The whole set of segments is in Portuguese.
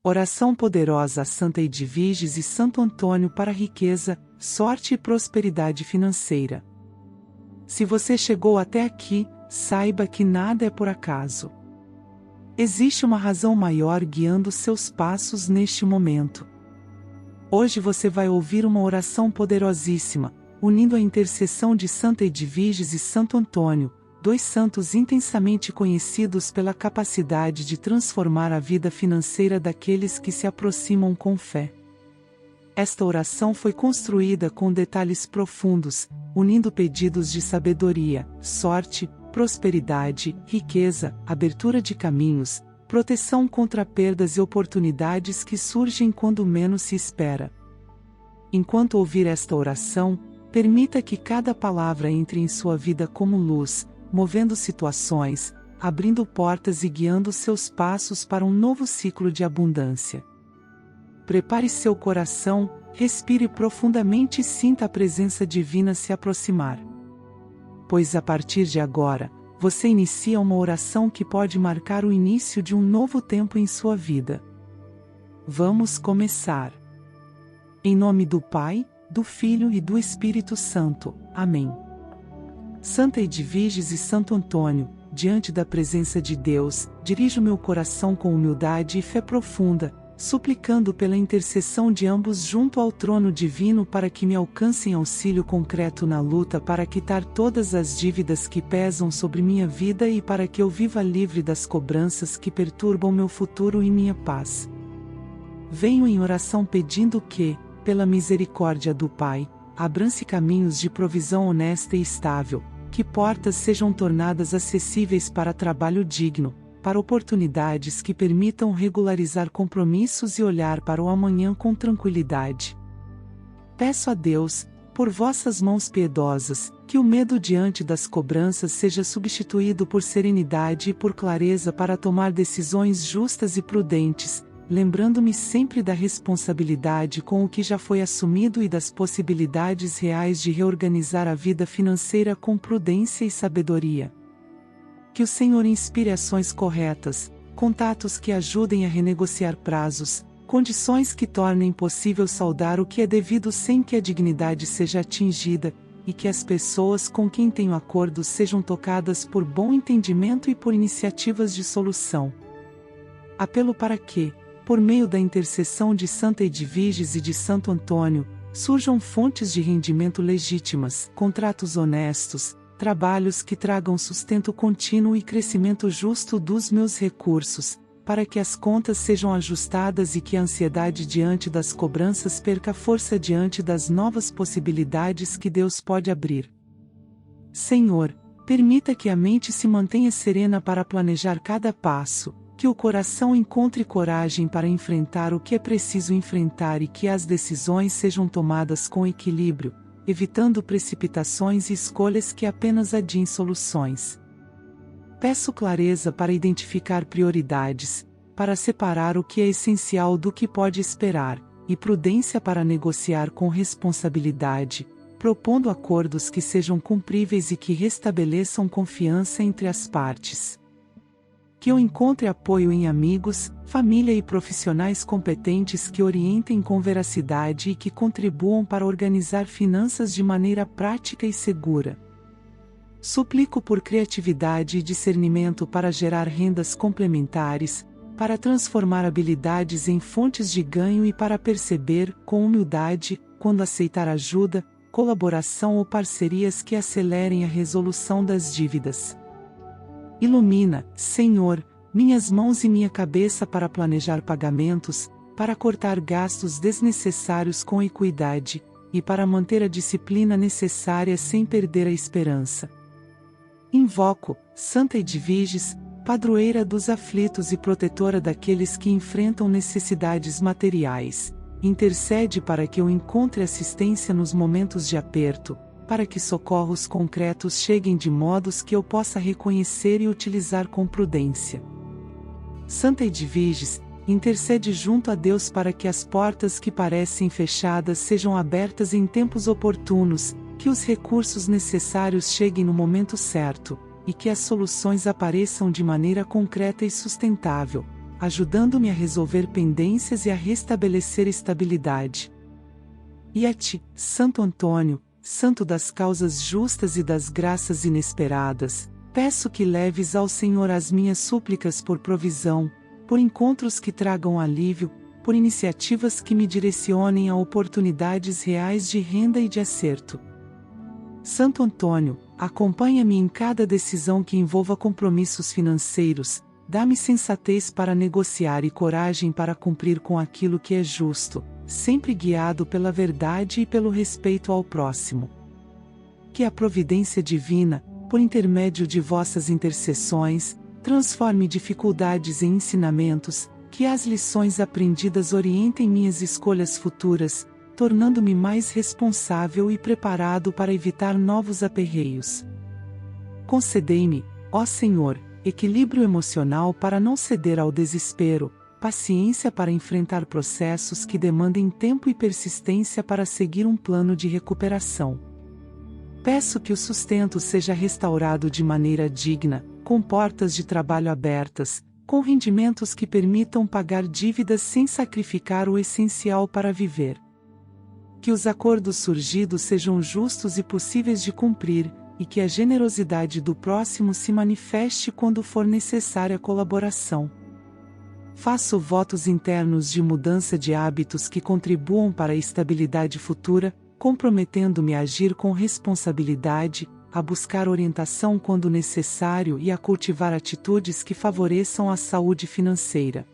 Oração poderosa a Santa Edviges e Santo Antônio para riqueza, sorte e prosperidade financeira. Se você chegou até aqui, saiba que nada é por acaso. Existe uma razão maior guiando seus passos neste momento. Hoje você vai ouvir uma oração poderosíssima, unindo a intercessão de Santa Edviges e Santo Antônio, dois santos intensamente conhecidos pela capacidade de transformar a vida financeira daqueles que se aproximam com fé. Esta oração foi construída com detalhes profundos, unindo pedidos de sabedoria, sorte, prosperidade, riqueza, abertura de caminhos, proteção contra perdas e oportunidades que surgem quando menos se espera. Enquanto ouvir esta oração, permita que cada palavra entre em sua vida como luz, movendo situações, abrindo portas e guiando seus passos para um novo ciclo de abundância. Prepare seu coração, respire profundamente e sinta a presença divina se aproximar. Pois a partir de agora, você inicia uma oração que pode marcar o início de um novo tempo em sua vida. Vamos começar. Em nome do Pai, do Filho e do Espírito Santo. Amém. Santa Edviges e Santo Antônio, diante da presença de Deus, dirijo meu coração com humildade e fé profunda, suplicando pela intercessão de ambos junto ao trono divino para que me alcancem auxílio concreto na luta para quitar todas as dívidas que pesam sobre minha vida e para que eu viva livre das cobranças que perturbam meu futuro e minha paz. Venho em oração pedindo que, pela misericórdia do Pai, abram-se caminhos de provisão honesta e estável, que portas sejam tornadas acessíveis para trabalho digno, para oportunidades que permitam regularizar compromissos e olhar para o amanhã com tranquilidade. Peço a Deus, por vossas mãos piedosas, que o medo diante das cobranças seja substituído por serenidade e por clareza para tomar decisões justas e prudentes, lembrando-me sempre da responsabilidade com o que já foi assumido e das possibilidades reais de reorganizar a vida financeira com prudência e sabedoria. Que o Senhor inspire ações corretas, contatos que ajudem a renegociar prazos, condições que tornem possível saldar o que é devido sem que a dignidade seja atingida, e que as pessoas com quem tenho acordos sejam tocadas por bom entendimento e por iniciativas de solução. Apelo para que, por meio da intercessão de Santa Edviges e de Santo Antônio, surjam fontes de rendimento legítimas, contratos honestos, trabalhos que tragam sustento contínuo e crescimento justo dos meus recursos, para que as contas sejam ajustadas e que a ansiedade diante das cobranças perca força diante das novas possibilidades que Deus pode abrir. Senhor, permita que a mente se mantenha serena para planejar cada passo, que o coração encontre coragem para enfrentar o que é preciso enfrentar e que as decisões sejam tomadas com equilíbrio, evitando precipitações e escolhas que apenas adiem soluções. Peço clareza para identificar prioridades, para separar o que é essencial do que pode esperar, e prudência para negociar com responsabilidade, propondo acordos que sejam cumpríveis e que restabeleçam confiança entre as partes. Que eu encontre apoio em amigos, família e profissionais competentes que orientem com veracidade e que contribuam para organizar finanças de maneira prática e segura. Suplico por criatividade e discernimento para gerar rendas complementares, para transformar habilidades em fontes de ganho e para perceber, com humildade, quando aceitar ajuda, colaboração ou parcerias que acelerem a resolução das dívidas. Ilumina, Senhor, minhas mãos e minha cabeça para planejar pagamentos, para cortar gastos desnecessários com equidade, e para manter a disciplina necessária sem perder a esperança. Invoco, Santa Edviges, padroeira dos aflitos e protetora daqueles que enfrentam necessidades materiais, intercede para que eu encontre assistência nos momentos de aperto, para que socorros concretos cheguem de modos que eu possa reconhecer e utilizar com prudência. Santa Edviges, intercede junto a Deus para que as portas que parecem fechadas sejam abertas em tempos oportunos, que os recursos necessários cheguem no momento certo, e que as soluções apareçam de maneira concreta e sustentável, ajudando-me a resolver pendências e a restabelecer estabilidade. E a ti, Santo Antônio, santo das causas justas e das graças inesperadas, peço que leves ao Senhor as minhas súplicas por provisão, por encontros que tragam alívio, por iniciativas que me direcionem a oportunidades reais de renda e de acerto. Santo Antônio, acompanha-me em cada decisão que envolva compromissos financeiros, dá-me sensatez para negociar e coragem para cumprir com aquilo que é justo, sempre guiado pela verdade e pelo respeito ao próximo. Que a providência divina, por intermédio de vossas intercessões, transforme dificuldades em ensinamentos, que as lições aprendidas orientem minhas escolhas futuras, tornando-me mais responsável e preparado para evitar novos aperreios. Concedei-me, ó Senhor, equilíbrio emocional para não ceder ao desespero, paciência para enfrentar processos que demandem tempo e persistência para seguir um plano de recuperação. Peço que o sustento seja restaurado de maneira digna, com portas de trabalho abertas, com rendimentos que permitam pagar dívidas sem sacrificar o essencial para viver. Que os acordos surgidos sejam justos e possíveis de cumprir, e que a generosidade do próximo se manifeste quando for necessária a colaboração. Faço votos internos de mudança de hábitos que contribuam para a estabilidade futura, comprometendo-me a agir com responsabilidade, a buscar orientação quando necessário e a cultivar atitudes que favoreçam a saúde financeira.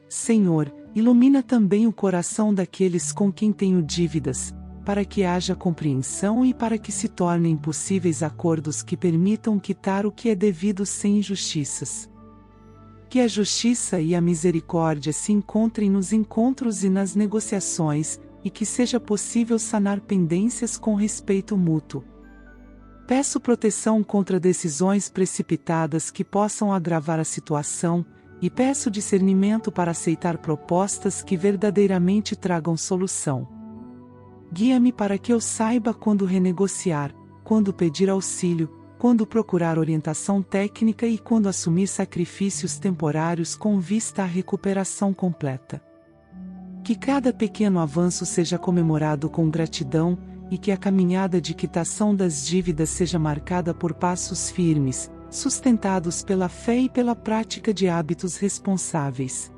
Senhor, ilumina também o coração daqueles com quem tenho dívidas, para que haja compreensão e para que se tornem possíveis acordos que permitam quitar o que é devido sem injustiças. Que a justiça e a misericórdia se encontrem nos encontros e nas negociações, e que seja possível sanar pendências com respeito mútuo. Peço proteção contra decisões precipitadas que possam agravar a situação, e peço discernimento para aceitar propostas que verdadeiramente tragam solução. Guia-me para que eu saiba quando renegociar, quando pedir auxílio, quando procurar orientação técnica e quando assumir sacrifícios temporários com vista à recuperação completa. Que cada pequeno avanço seja comemorado com gratidão, e que a caminhada de quitação das dívidas seja marcada por passos firmes, sustentados pela fé e pela prática de hábitos responsáveis.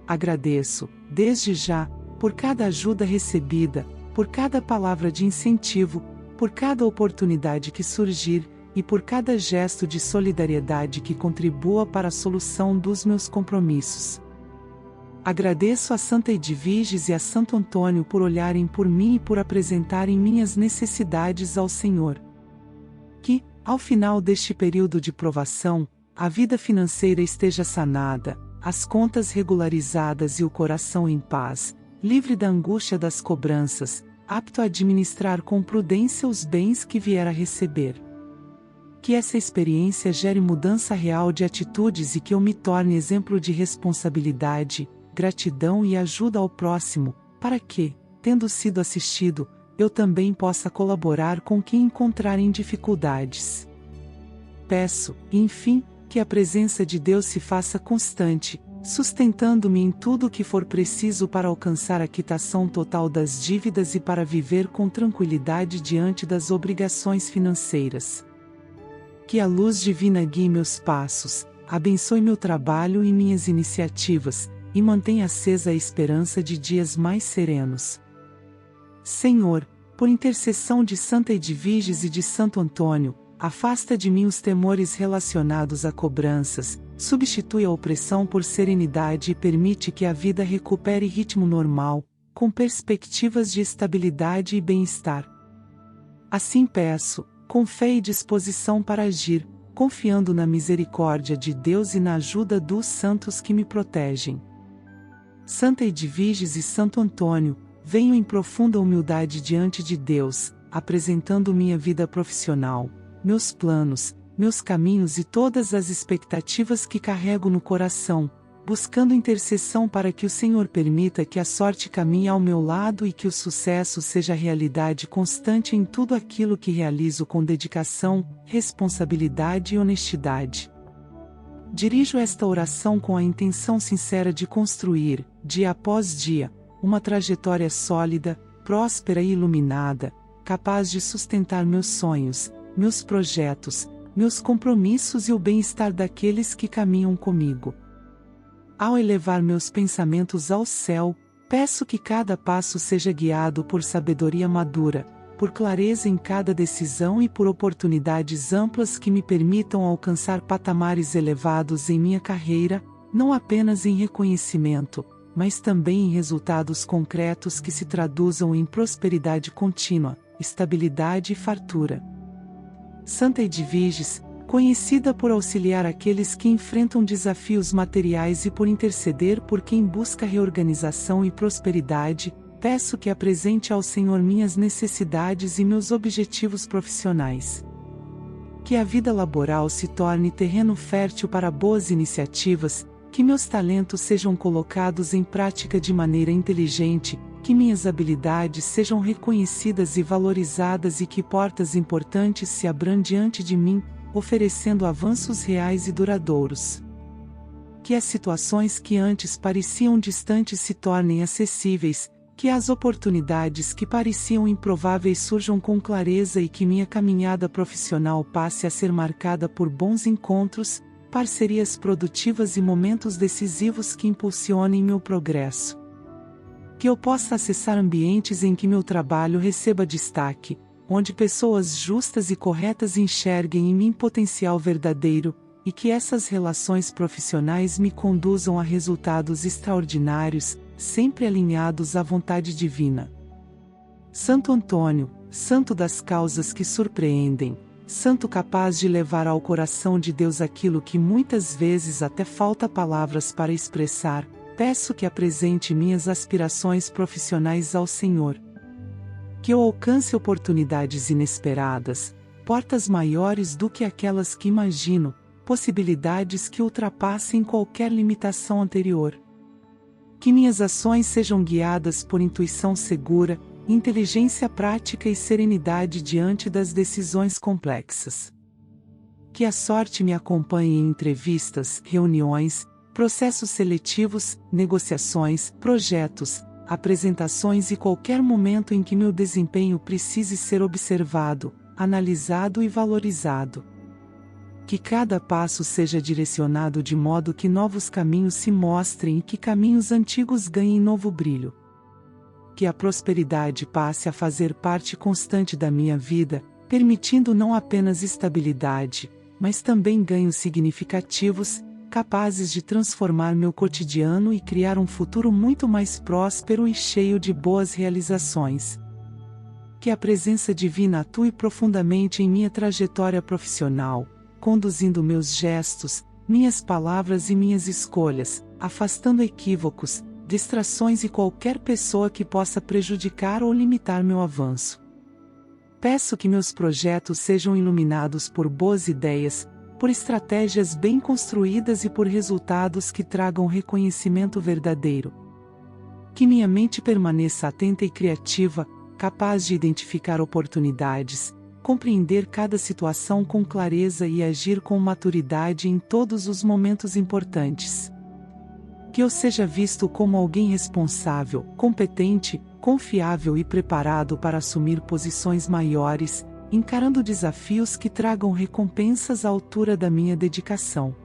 Agradeço, desde já, por cada ajuda recebida, por cada palavra de incentivo, por cada oportunidade que surgir, e por cada gesto de solidariedade que contribua para a solução dos meus compromissos. Agradeço a Santa Edviges e a Santo Antônio por olharem por mim e por apresentarem minhas necessidades ao Senhor. Que, ao final deste período de provação, a vida financeira esteja sanada, as contas regularizadas e o coração em paz, livre da angústia das cobranças, apto a administrar com prudência os bens que vier a receber. Que essa experiência gere mudança real de atitudes e que eu me torne exemplo de responsabilidade, gratidão e ajuda ao próximo, para que, tendo sido assistido, eu também possa colaborar com quem encontrar em dificuldades. Peço, enfim, que a presença de Deus se faça constante, sustentando-me em tudo o que for preciso para alcançar a quitação total das dívidas e para viver com tranquilidade diante das obrigações financeiras. Que a luz divina guie meus passos, abençoe meu trabalho e minhas iniciativas, e mantenha acesa a esperança de dias mais serenos. Senhor, por intercessão de Santa Edviges e de Santo Antônio, afasta de mim os temores relacionados a cobranças, substitui a opressão por serenidade e permite que a vida recupere ritmo normal, com perspectivas de estabilidade e bem-estar. Assim peço, com fé e disposição para agir, confiando na misericórdia de Deus e na ajuda dos santos que me protegem. Santa Edviges e Santo Antônio, venho em profunda humildade diante de Deus, apresentando minha vida profissional, meus planos, meus caminhos e todas as expectativas que carrego no coração, buscando intercessão para que o Senhor permita que a sorte caminhe ao meu lado e que o sucesso seja realidade constante em tudo aquilo que realizo com dedicação, responsabilidade e honestidade. Dirijo esta oração com a intenção sincera de construir, dia após dia, uma trajetória sólida, próspera e iluminada, capaz de sustentar meus sonhos, meus projetos, meus compromissos e o bem-estar daqueles que caminham comigo. Ao elevar meus pensamentos ao céu, peço que cada passo seja guiado por sabedoria madura, por clareza em cada decisão e por oportunidades amplas que me permitam alcançar patamares elevados em minha carreira, não apenas em reconhecimento, mas também em resultados concretos que se traduzam em prosperidade contínua, estabilidade e fartura. Santa Edviges, conhecida por auxiliar aqueles que enfrentam desafios materiais e por interceder por quem busca reorganização e prosperidade, peço que apresente ao Senhor minhas necessidades e meus objetivos profissionais. Que a vida laboral se torne terreno fértil para boas iniciativas, que meus talentos sejam colocados em prática de maneira inteligente, que minhas habilidades sejam reconhecidas e valorizadas e que portas importantes se abram diante de mim, oferecendo avanços reais e duradouros. Que as situações que antes pareciam distantes se tornem acessíveis, que as oportunidades que pareciam improváveis surjam com clareza e que minha caminhada profissional passe a ser marcada por bons encontros, parcerias produtivas e momentos decisivos que impulsionem meu progresso. Que eu possa acessar ambientes em que meu trabalho receba destaque, onde pessoas justas e corretas enxerguem em mim potencial verdadeiro, e que essas relações profissionais me conduzam a resultados extraordinários, sempre alinhados à vontade divina. Santo Antônio, santo das causas que surpreendem, santo capaz de levar ao coração de Deus aquilo que muitas vezes até falta palavras para expressar, peço que apresente minhas aspirações profissionais ao Senhor. Que eu alcance oportunidades inesperadas, portas maiores do que aquelas que imagino, possibilidades que ultrapassem qualquer limitação anterior. Que minhas ações sejam guiadas por intuição segura, inteligência prática e serenidade diante das decisões complexas. Que a sorte me acompanhe em entrevistas, reuniões, processos seletivos, negociações, projetos, apresentações e qualquer momento em que meu desempenho precise ser observado, analisado e valorizado. Que cada passo seja direcionado de modo que novos caminhos se mostrem e que caminhos antigos ganhem novo brilho. Que a prosperidade passe a fazer parte constante da minha vida, permitindo não apenas estabilidade, mas também ganhos significativos, capazes de transformar meu cotidiano e criar um futuro muito mais próspero e cheio de boas realizações. Que a presença divina atue profundamente em minha trajetória profissional, conduzindo meus gestos, minhas palavras e minhas escolhas, afastando equívocos, distrações e qualquer pessoa que possa prejudicar ou limitar meu avanço. Peço que meus projetos sejam iluminados por boas ideias, por estratégias bem construídas e por resultados que tragam reconhecimento verdadeiro. Que minha mente permaneça atenta e criativa, capaz de identificar oportunidades, compreender cada situação com clareza e agir com maturidade em todos os momentos importantes. Que eu seja visto como alguém responsável, competente, confiável e preparado para assumir posições maiores, encarando desafios que tragam recompensas à altura da minha dedicação.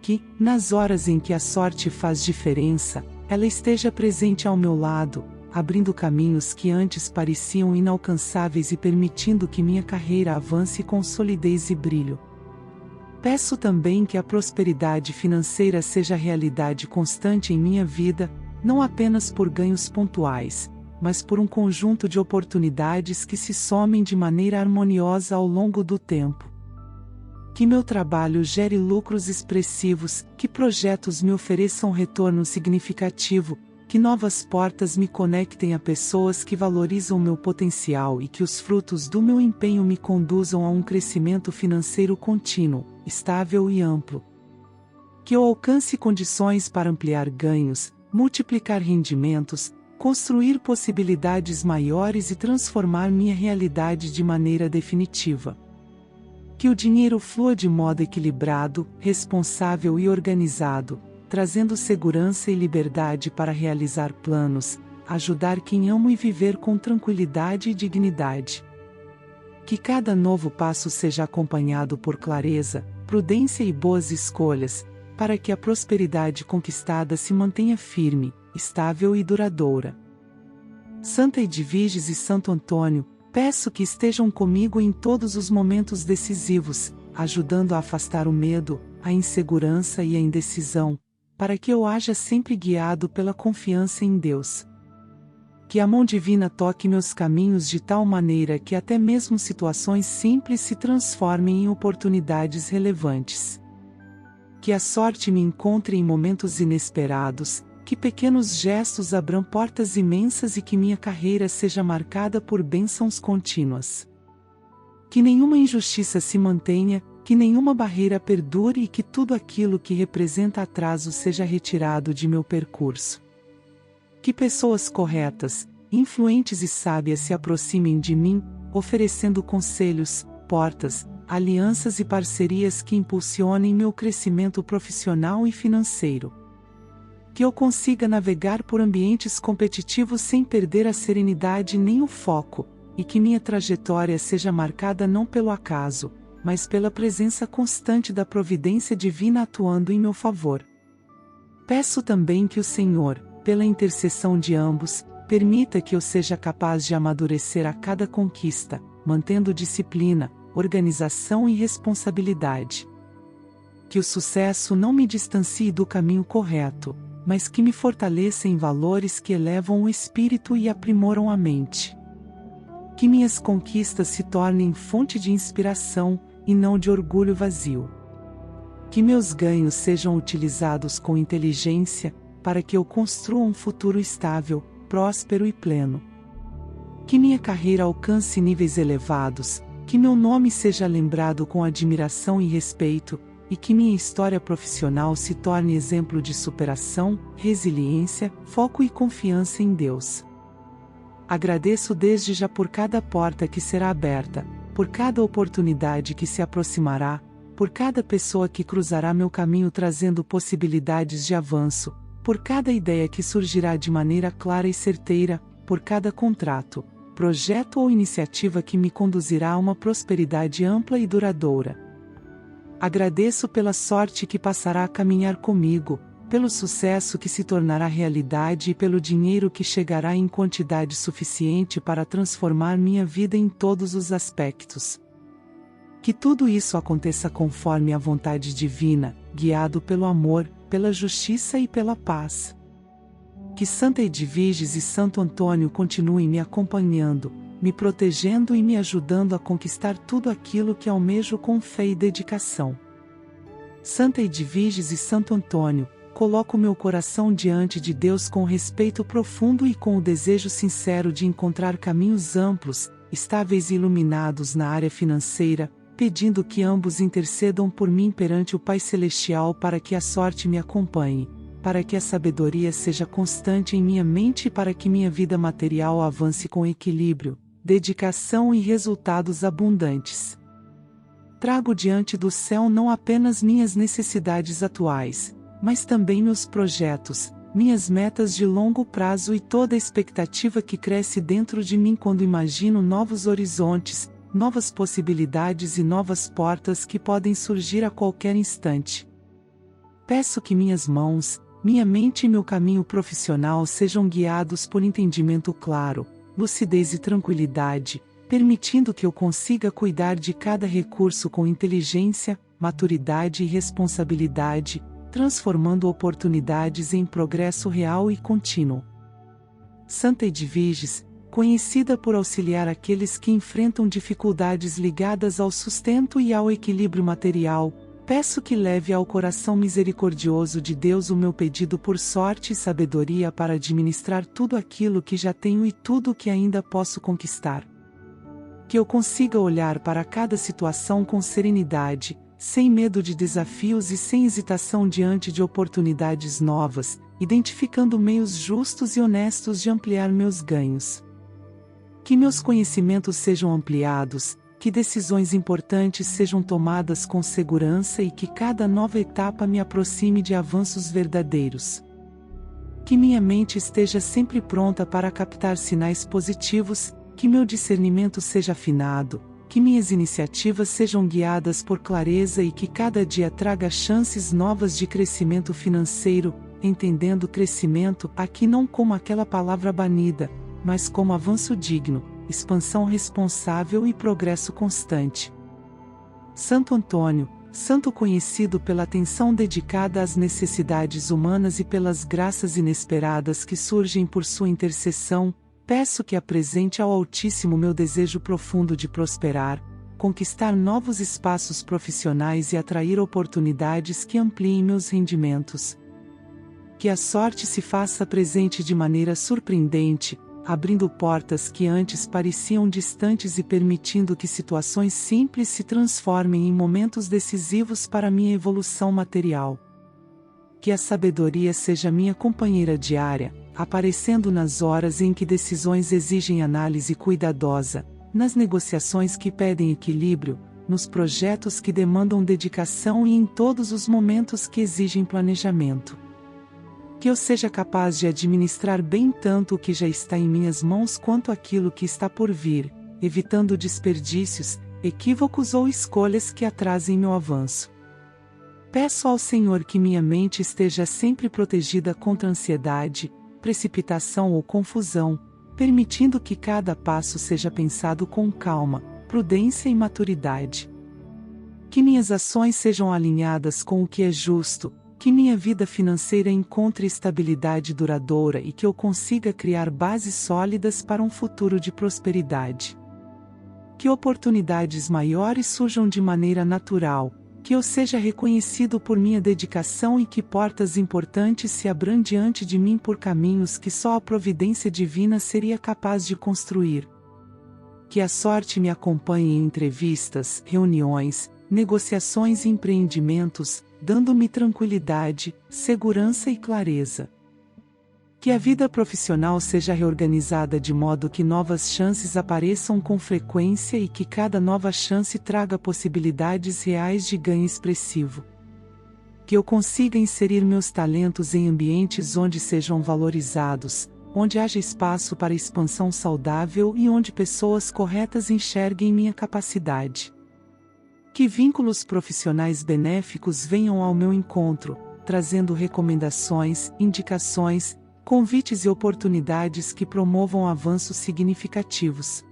Que, nas horas em que a sorte faz diferença, ela esteja presente ao meu lado, abrindo caminhos que antes pareciam inalcançáveis e permitindo que minha carreira avance com solidez e brilho. Peço também que a prosperidade financeira seja realidade constante em minha vida, não apenas por ganhos pontuais, mas por um conjunto de oportunidades que se somem de maneira harmoniosa ao longo do tempo. Que meu trabalho gere lucros expressivos, que projetos me ofereçam retorno significativo, que novas portas me conectem a pessoas que valorizam meu potencial e que os frutos do meu empenho me conduzam a um crescimento financeiro contínuo, estável e amplo. Que eu alcance condições para ampliar ganhos, multiplicar rendimentos, construir possibilidades maiores e transformar minha realidade de maneira definitiva. Que o dinheiro flua de modo equilibrado, responsável e organizado, trazendo segurança e liberdade para realizar planos, ajudar quem amo e viver com tranquilidade e dignidade. Que cada novo passo seja acompanhado por clareza, prudência e boas escolhas, para que a prosperidade conquistada se mantenha firme, estável e duradoura. Santa Edviges e Santo Antônio, peço que estejam comigo em todos os momentos decisivos, ajudando a afastar o medo, a insegurança e a indecisão, para que eu haja sempre guiado pela confiança em Deus. Que a mão divina toque meus caminhos de tal maneira que até mesmo situações simples se transformem em oportunidades relevantes. Que a sorte me encontre em momentos inesperados, que pequenos gestos abram portas imensas e que minha carreira seja marcada por bênçãos contínuas. Que nenhuma injustiça se mantenha, que nenhuma barreira perdure e que tudo aquilo que representa atraso seja retirado de meu percurso. Que pessoas corretas, influentes e sábias se aproximem de mim, oferecendo conselhos, portas, alianças e parcerias que impulsionem meu crescimento profissional e financeiro. Que eu consiga navegar por ambientes competitivos sem perder a serenidade nem o foco, e que minha trajetória seja marcada não pelo acaso, mas pela presença constante da providência divina atuando em meu favor. Peço também que o Senhor, pela intercessão de ambos, permita que eu seja capaz de amadurecer a cada conquista, mantendo disciplina, organização e responsabilidade. Que o sucesso não me distancie do caminho correto, mas que me fortaleça em valores que elevam o espírito e aprimoram a mente. Que minhas conquistas se tornem fonte de inspiração, e não de orgulho vazio. Que meus ganhos sejam utilizados com inteligência, para que eu construa um futuro estável, próspero e pleno. Que minha carreira alcance níveis elevados, que meu nome seja lembrado com admiração e respeito, e que minha história profissional se torne exemplo de superação, resiliência, foco e confiança em Deus. Agradeço desde já por cada porta que será aberta, por cada oportunidade que se aproximará, por cada pessoa que cruzará meu caminho trazendo possibilidades de avanço, por cada ideia que surgirá de maneira clara e certeira, por cada contrato, projeto ou iniciativa que me conduzirá a uma prosperidade ampla e duradoura. Agradeço pela sorte que passará a caminhar comigo, pelo sucesso que se tornará realidade e pelo dinheiro que chegará em quantidade suficiente para transformar minha vida em todos os aspectos. Que tudo isso aconteça conforme a vontade divina, guiado pelo amor, pela justiça e pela paz. Que Santa Edviges e Santo Antônio continuem me acompanhando, me protegendo e me ajudando a conquistar tudo aquilo que almejo com fé e dedicação. Santa Edviges e Santo Antônio, coloco meu coração diante de Deus com respeito profundo e com o desejo sincero de encontrar caminhos amplos, estáveis e iluminados na área financeira, pedindo que ambos intercedam por mim perante o Pai Celestial para que a sorte me acompanhe, para que a sabedoria seja constante em minha mente e para que minha vida material avance com equilíbrio, dedicação e resultados abundantes. Trago diante do céu não apenas minhas necessidades atuais, mas também meus projetos, minhas metas de longo prazo e toda a expectativa que cresce dentro de mim quando imagino novos horizontes, novas possibilidades e novas portas que podem surgir a qualquer instante. Peço que minhas mãos, minha mente e meu caminho profissional sejam guiados por entendimento claro, lucidez e tranquilidade, permitindo que eu consiga cuidar de cada recurso com inteligência, maturidade e responsabilidade, transformando oportunidades em progresso real e contínuo. Santa Edviges, conhecida por auxiliar aqueles que enfrentam dificuldades ligadas ao sustento e ao equilíbrio material, peço que leve ao coração misericordioso de Deus o meu pedido por sorte e sabedoria para administrar tudo aquilo que já tenho e tudo o que ainda posso conquistar. Que eu consiga olhar para cada situação com serenidade, sem medo de desafios e sem hesitação diante de oportunidades novas, identificando meios justos e honestos de ampliar meus ganhos. Que meus conhecimentos sejam ampliados, que decisões importantes sejam tomadas com segurança e que cada nova etapa me aproxime de avanços verdadeiros. Que minha mente esteja sempre pronta para captar sinais positivos, que meu discernimento seja afinado, que minhas iniciativas sejam guiadas por clareza e que cada dia traga chances novas de crescimento financeiro, entendendo crescimento aqui não como aquela palavra banida, mas como avanço digno, expansão responsável e progresso constante. Santo Antônio, santo conhecido pela atenção dedicada às necessidades humanas e pelas graças inesperadas que surgem por sua intercessão, peço que apresente ao Altíssimo meu desejo profundo de prosperar, conquistar novos espaços profissionais e atrair oportunidades que ampliem meus rendimentos. Que a sorte se faça presente de maneira surpreendente, abrindo portas que antes pareciam distantes e permitindo que situações simples se transformem em momentos decisivos para minha evolução material. Que a sabedoria seja minha companheira diária, aparecendo nas horas em que decisões exigem análise cuidadosa, nas negociações que pedem equilíbrio, nos projetos que demandam dedicação e em todos os momentos que exigem planejamento. Que eu seja capaz de administrar bem tanto o que já está em minhas mãos quanto aquilo que está por vir, evitando desperdícios, equívocos ou escolhas que atrasem meu avanço. Peço ao Senhor que minha mente esteja sempre protegida contra ansiedade, precipitação ou confusão, permitindo que cada passo seja pensado com calma, prudência e maturidade. Que minhas ações sejam alinhadas com o que é justo, que minha vida financeira encontre estabilidade duradoura e que eu consiga criar bases sólidas para um futuro de prosperidade. Que oportunidades maiores surjam de maneira natural, que eu seja reconhecido por minha dedicação e que portas importantes se abram diante de mim por caminhos que só a providência divina seria capaz de construir. Que a sorte me acompanhe em entrevistas, reuniões, negociações e empreendimentos, dando-me tranquilidade, segurança e clareza. Que a vida profissional seja reorganizada de modo que novas chances apareçam com frequência e que cada nova chance traga possibilidades reais de ganho expressivo. Que eu consiga inserir meus talentos em ambientes onde sejam valorizados, onde haja espaço para expansão saudável e onde pessoas corretas enxerguem minha capacidade. Que vínculos profissionais benéficos venham ao meu encontro, trazendo recomendações, indicações, convites e oportunidades que promovam avanços significativos.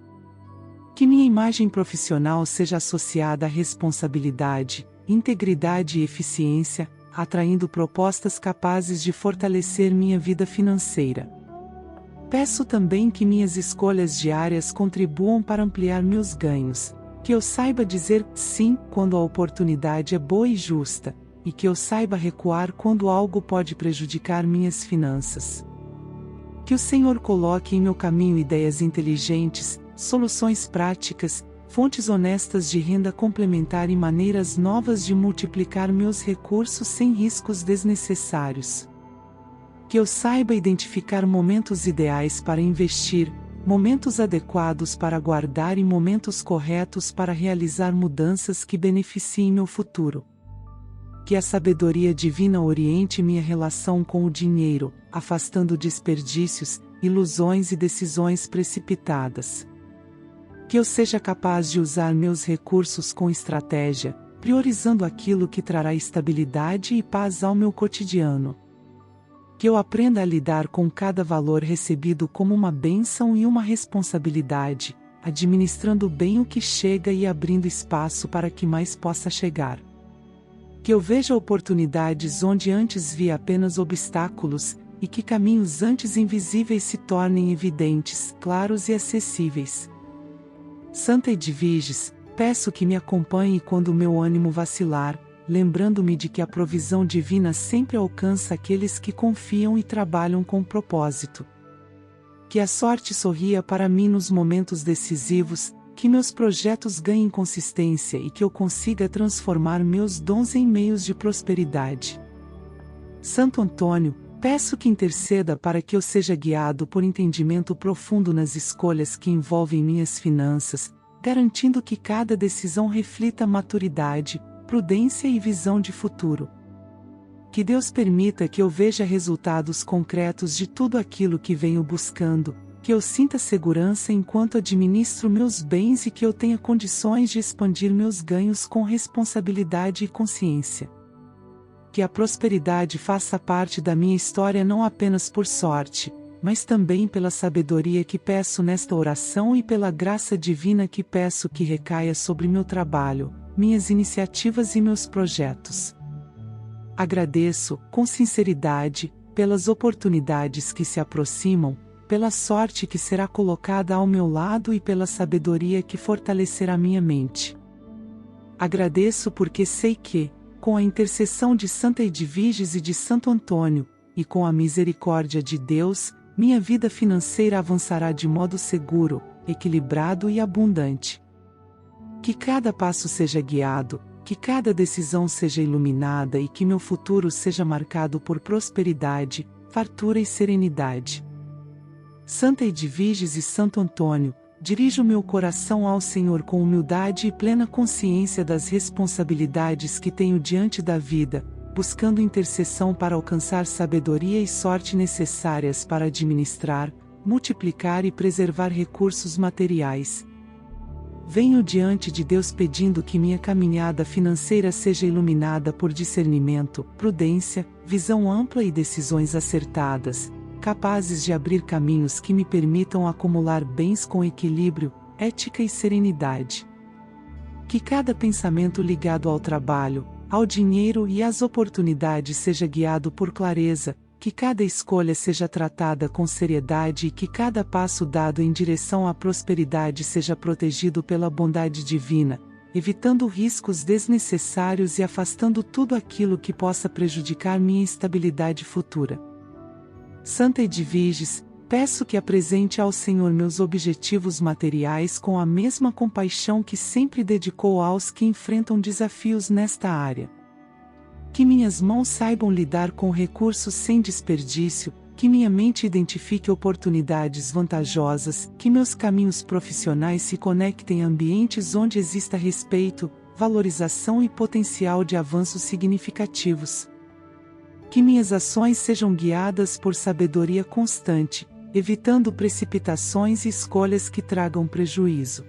Que minha imagem profissional seja associada à responsabilidade, integridade e eficiência, atraindo propostas capazes de fortalecer minha vida financeira. Peço também que minhas escolhas diárias contribuam para ampliar meus ganhos, que eu saiba dizer sim quando a oportunidade é boa e justa, e que eu saiba recuar quando algo pode prejudicar minhas finanças. Que o Senhor coloque em meu caminho ideias inteligentes, soluções práticas, fontes honestas de renda complementar e maneiras novas de multiplicar meus recursos sem riscos desnecessários. Que eu saiba identificar momentos ideais para investir, momentos adequados para guardar e momentos corretos para realizar mudanças que beneficiem meu futuro. Que a sabedoria divina oriente minha relação com o dinheiro, afastando desperdícios, ilusões e decisões precipitadas. Que eu seja capaz de usar meus recursos com estratégia, priorizando aquilo que trará estabilidade e paz ao meu cotidiano. Que eu aprenda a lidar com cada valor recebido como uma bênção e uma responsabilidade, administrando bem o que chega e abrindo espaço para que mais possa chegar. Que eu veja oportunidades onde antes via apenas obstáculos, e que caminhos antes invisíveis se tornem evidentes, claros e acessíveis. Santa Edviges, peço que me acompanhe quando o meu ânimo vacilar, lembrando-me de que a provisão divina sempre alcança aqueles que confiam e trabalham com propósito. Que a sorte sorria para mim nos momentos decisivos, que meus projetos ganhem consistência e que eu consiga transformar meus dons em meios de prosperidade. Santo Antônio, peço que interceda para que eu seja guiado por entendimento profundo nas escolhas que envolvem minhas finanças, garantindo que cada decisão reflita maturidade, prudência e visão de futuro. Que Deus permita que eu veja resultados concretos de tudo aquilo que venho buscando, que eu sinta segurança enquanto administro meus bens e que eu tenha condições de expandir meus ganhos com responsabilidade e consciência. Que a prosperidade faça parte da minha história não apenas por sorte, mas também pela sabedoria que peço nesta oração e pela graça divina que peço que recaia sobre meu trabalho, minhas iniciativas e meus projetos. Agradeço, com sinceridade, pelas oportunidades que se aproximam, pela sorte que será colocada ao meu lado e pela sabedoria que fortalecerá minha mente. Agradeço porque sei que, com a intercessão de Santa Edviges e de Santo Antônio, e com a misericórdia de Deus, minha vida financeira avançará de modo seguro, equilibrado e abundante. Que cada passo seja guiado, que cada decisão seja iluminada e que meu futuro seja marcado por prosperidade, fartura e serenidade. Santa Edviges e Santo Antônio, dirijo meu coração ao Senhor com humildade e plena consciência das responsabilidades que tenho diante da vida, buscando intercessão para alcançar sabedoria e sorte necessárias para administrar, multiplicar e preservar recursos materiais. Venho diante de Deus pedindo que minha caminhada financeira seja iluminada por discernimento, prudência, visão ampla e decisões acertadas, capazes de abrir caminhos que me permitam acumular bens com equilíbrio, ética e serenidade. Que cada pensamento ligado ao trabalho, ao dinheiro e às oportunidades seja guiado por clareza, que cada escolha seja tratada com seriedade e que cada passo dado em direção à prosperidade seja protegido pela bondade divina, evitando riscos desnecessários e afastando tudo aquilo que possa prejudicar minha estabilidade futura. Santa Edviges, peço que apresente ao Senhor meus objetivos materiais com a mesma compaixão que sempre dedicou aos que enfrentam desafios nesta área. Que minhas mãos saibam lidar com recursos sem desperdício, que minha mente identifique oportunidades vantajosas, que meus caminhos profissionais se conectem a ambientes onde exista respeito, valorização e potencial de avanços significativos. Que minhas ações sejam guiadas por sabedoria constante, evitando precipitações e escolhas que tragam prejuízo.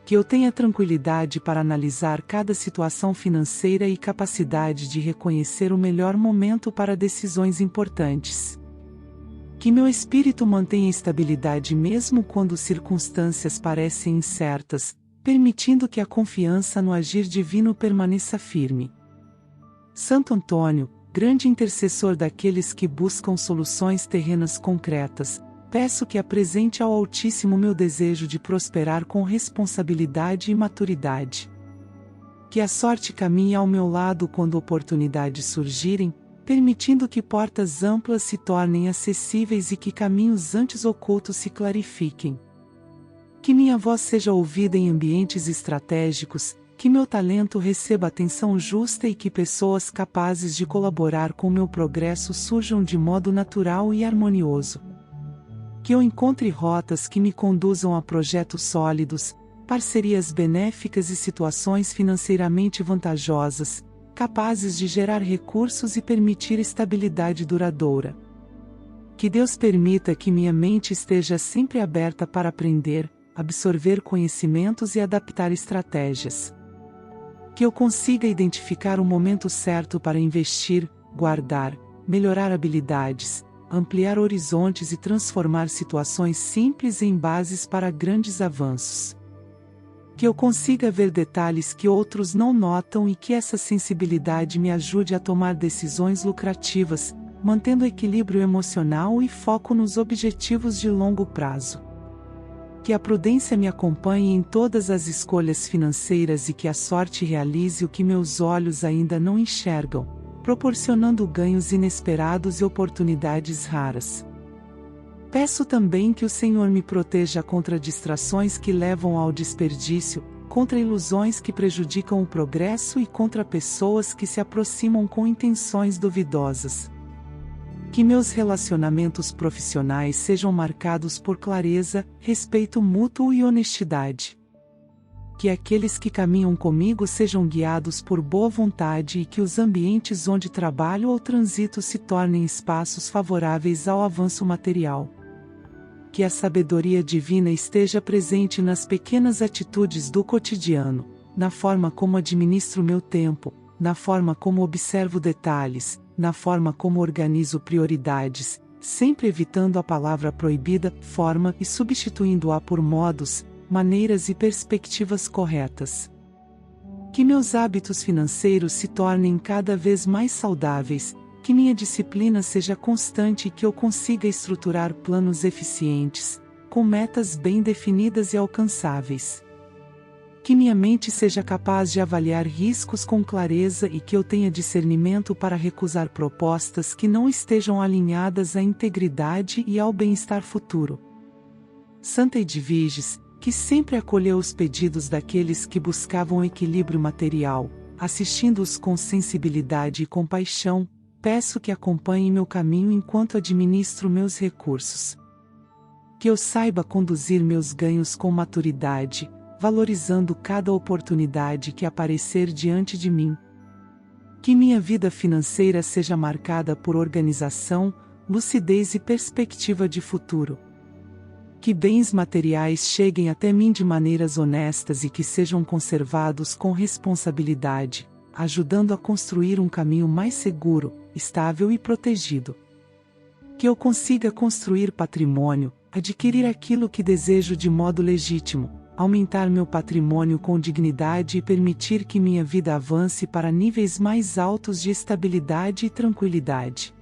Que eu tenha tranquilidade para analisar cada situação financeira e capacidade de reconhecer o melhor momento para decisões importantes. Que meu espírito mantenha estabilidade mesmo quando circunstâncias parecem incertas, permitindo que a confiança no agir divino permaneça firme. Santo Antônio, grande intercessor daqueles que buscam soluções terrenas concretas, peço que apresente ao Altíssimo meu desejo de prosperar com responsabilidade e maturidade. Que a sorte caminhe ao meu lado quando oportunidades surgirem, permitindo que portas amplas se tornem acessíveis e que caminhos antes ocultos se clarifiquem. Que minha voz seja ouvida em ambientes estratégicos, que meu talento receba atenção justa e que pessoas capazes de colaborar com meu progresso surjam de modo natural e harmonioso. Que eu encontre rotas que me conduzam a projetos sólidos, parcerias benéficas e situações financeiramente vantajosas, capazes de gerar recursos e permitir estabilidade duradoura. Que Deus permita que minha mente esteja sempre aberta para aprender, absorver conhecimentos e adaptar estratégias. Que eu consiga identificar o momento certo para investir, guardar, melhorar habilidades, ampliar horizontes e transformar situações simples em bases para grandes avanços. Que eu consiga ver detalhes que outros não notam e que essa sensibilidade me ajude a tomar decisões lucrativas, mantendo equilíbrio emocional e foco nos objetivos de longo prazo. Que a prudência me acompanhe em todas as escolhas financeiras e que a sorte realize o que meus olhos ainda não enxergam, proporcionando ganhos inesperados e oportunidades raras. Peço também que o Senhor me proteja contra distrações que levam ao desperdício, contra ilusões que prejudicam o progresso e contra pessoas que se aproximam com intenções duvidosas. Que meus relacionamentos profissionais sejam marcados por clareza, respeito mútuo e honestidade. que aqueles que caminham comigo sejam guiados por boa vontade e que os ambientes onde trabalho ou transito se tornem espaços favoráveis ao avanço material. Que a sabedoria divina esteja presente nas pequenas atitudes do cotidiano, na forma como administro meu tempo, na forma como observo detalhes, na forma como organizo prioridades, sempre evitando a palavra proibida, forma, e substituindo-a por modos, maneiras e perspectivas corretas. Que meus hábitos financeiros se tornem cada vez mais saudáveis, que minha disciplina seja constante e que eu consiga estruturar planos eficientes, com metas bem definidas e alcançáveis. Que minha mente seja capaz de avaliar riscos com clareza e que eu tenha discernimento para recusar propostas que não estejam alinhadas à integridade e ao bem-estar futuro. Santa Edviges, que sempre acolheu os pedidos daqueles que buscavam equilíbrio material, assistindo-os com sensibilidade e compaixão, peço que acompanhe meu caminho enquanto administro meus recursos. Que eu saiba conduzir meus ganhos com maturidade, valorizando cada oportunidade que aparecer diante de mim. Que minha vida financeira seja marcada por organização, lucidez e perspectiva de futuro. Que bens materiais cheguem até mim de maneiras honestas e que sejam conservados com responsabilidade, ajudando a construir um caminho mais seguro, estável e protegido. Que eu consiga construir patrimônio, adquirir aquilo que desejo de modo legítimo, aumentar meu patrimônio com dignidade e permitir que minha vida avance para níveis mais altos de estabilidade e tranquilidade.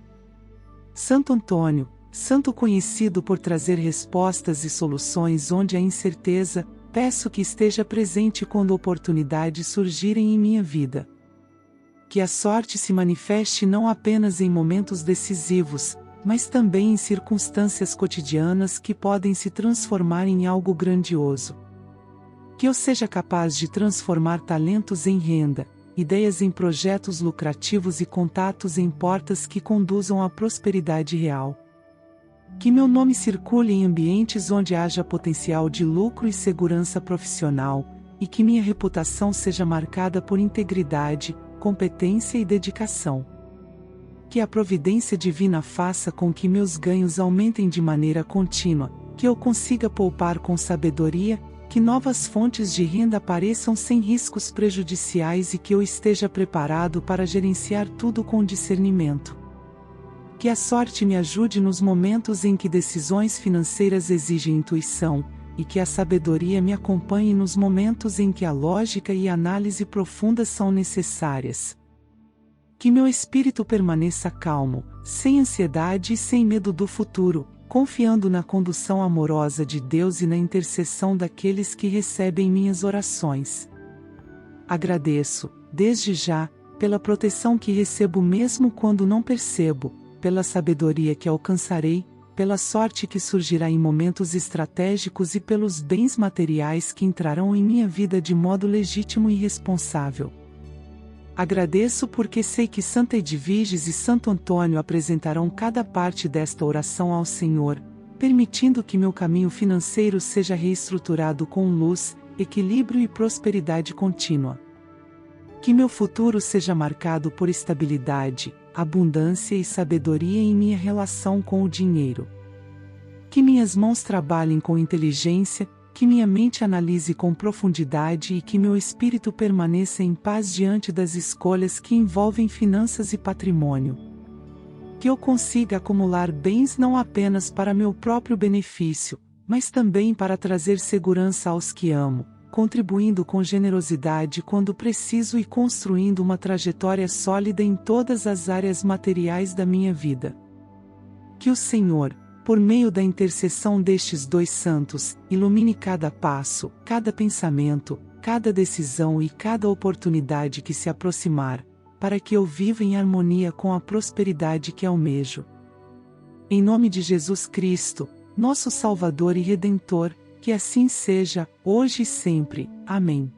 Santo Antônio, santo conhecido por trazer respostas e soluções onde há incerteza, peço que esteja presente quando oportunidades surgirem em minha vida. Que a sorte se manifeste não apenas em momentos decisivos, mas também em circunstâncias cotidianas que podem se transformar em algo grandioso. Que eu seja capaz de transformar talentos em renda, ideias em projetos lucrativos e contatos em portas que conduzam à prosperidade real. Que meu nome circule em ambientes onde haja potencial de lucro e segurança profissional, e que minha reputação seja marcada por integridade, competência e dedicação. Que a providência divina faça com que meus ganhos aumentem de maneira contínua, que eu consiga poupar com sabedoria, que novas fontes de renda apareçam sem riscos prejudiciais e que eu esteja preparado para gerenciar tudo com discernimento. Que a sorte me ajude nos momentos em que decisões financeiras exigem intuição, e que a sabedoria me acompanhe nos momentos em que a lógica e a análise profunda são necessárias. Que meu espírito permaneça calmo, sem ansiedade e sem medo do futuro, confiando na condução amorosa de Deus e na intercessão daqueles que recebem minhas orações. Agradeço, desde já, pela proteção que recebo mesmo quando não percebo, pela sabedoria que alcançarei, pela sorte que surgirá em momentos estratégicos e pelos bens materiais que entrarão em minha vida de modo legítimo e responsável. Agradeço porque sei que Santa Edviges e Santo Antônio apresentarão cada parte desta oração ao Senhor, permitindo que meu caminho financeiro seja reestruturado com luz, equilíbrio e prosperidade contínua. Que meu futuro seja marcado por estabilidade, abundância e sabedoria em minha relação com o dinheiro. Que minhas mãos trabalhem com inteligência, que minha mente analise com profundidade e que meu espírito permaneça em paz diante das escolhas que envolvem finanças e patrimônio. Que eu consiga acumular bens não apenas para meu próprio benefício, mas também para trazer segurança aos que amo, contribuindo com generosidade quando preciso e construindo uma trajetória sólida em todas as áreas materiais da minha vida. Que o Senhor, por meio da intercessão destes dois santos, ilumine cada passo, cada pensamento, cada decisão e cada oportunidade que se aproximar, para que eu viva em harmonia com a prosperidade que almejo. Em nome de Jesus Cristo, nosso Salvador e Redentor, que assim seja, hoje e sempre. Amém.